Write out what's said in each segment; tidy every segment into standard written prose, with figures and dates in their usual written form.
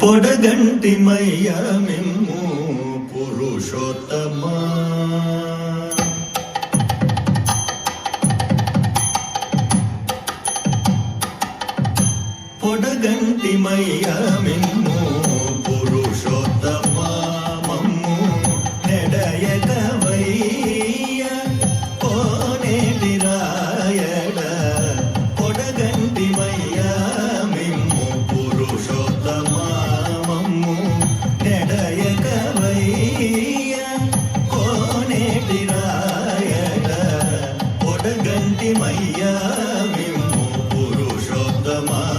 పొడగంటి మయ్య మిమ్ము పురుషోత్తమా పొడగంటి మయ్య మిమ్ము పురుషోత్తమా మమ్ము నెడయక వయ్య కోనేటి రాయడ పొడగంటి మయ్య మిమ్ము పురుషోత్తమా మమ్ము నెడయక వయ్య కోనేటి రాయడ పొడగంటి మయ్య మిమ్ము పురుషోత్తమా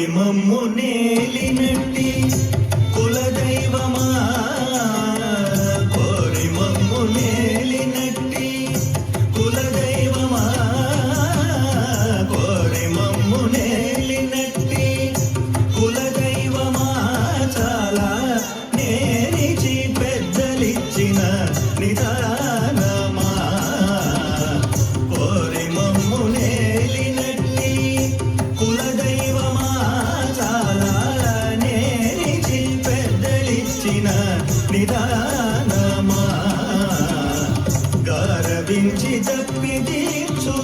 మమ్ము నేలినట్టి కులదైవమా కోరి మమ్ము నేలినట్టి కులదైవమా కోరి మమ్ము నేలినట్టి కులదైవమా చాలా నేనిచి పెద్దలిచ్చిన నిదానమా కోరి మమ్ము నేలినట్టి కులదైవమా నిదానమా గరవించి తప్పి తీర్చు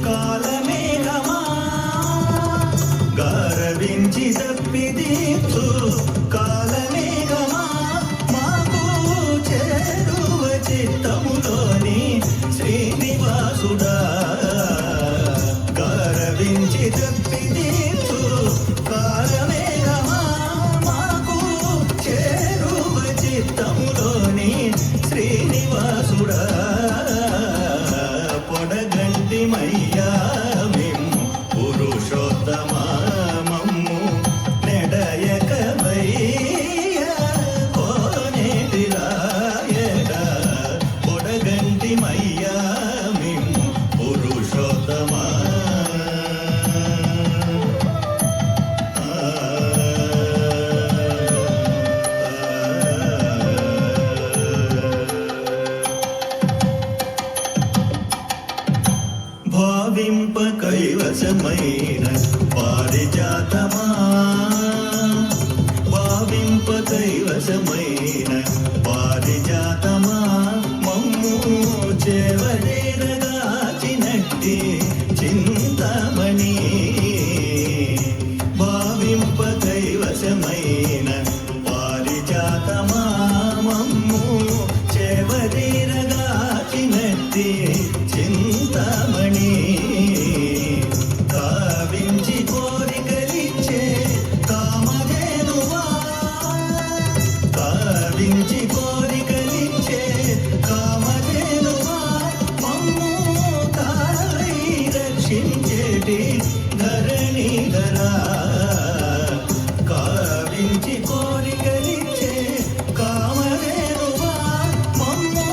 కాలమేఘమా గరవించి తప్పి తీర్చు కాలమేఘమా మాకు చేరువ చిత్తములోని శ్రీనివాసుడా గరవించి తప్పి తీర్చు కాలమేఘమా చిత్తములోని శ్రీనివాసుడా పొడగంటి మయ్యా మిమ్ము పురుషోత్తమా మమ్ము నెడయక వయ్య కోనేటి రాయడ పొడగంటి మయ్యా మిమ్ము పురుషోత్తమా భావింప కైవసమైన పారిజాతమా భావింప కైవసమైన పారిజాతమా మమ్ము చేవదేరగాచినట్టి చింతామణి భావింప కైవసమైన పారిజాతమా మమ్ము చేవదేరగాచినట్టి చింతామణి కావించి కోరికలిచ్చే కామధేనువా కావించి కోరికలిచ్చే కామధేనువా మమ్ము కావై రక్షించేటి ధరణిధరా కావించి కోరికలిచ్చే కామధేనువా మమ్ము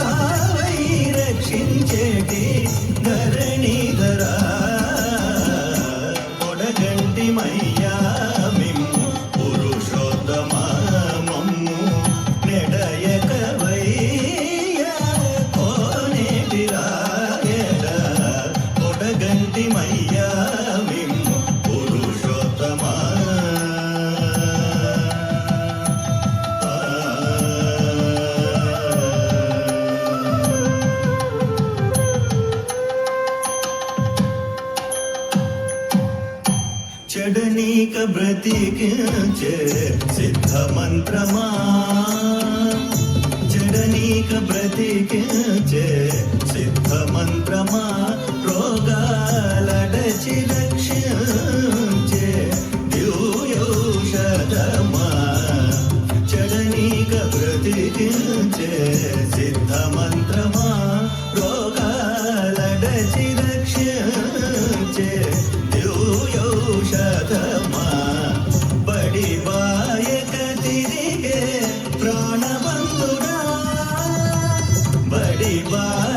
కావై రక్షించేటి ధరణిధరా పొడగంటి మయ్యా మిమ్ము పురుషోత్తమా మమ్ము నెడయక వయ్య కోనేటి రాయడ పొడగంటి మయ్యా మిమ్ము పురుషోత్తమా చెడనీక బ్రతికించే సిద్ధ మంత్రమా చెడనీక బ్రతికించే సిద్ధ మంత్రమా రోగాలడచి రక్షించే దివ్యౌషధమా చెడనీక బ్రతికించే సిద్ధ మంత్రమా బాల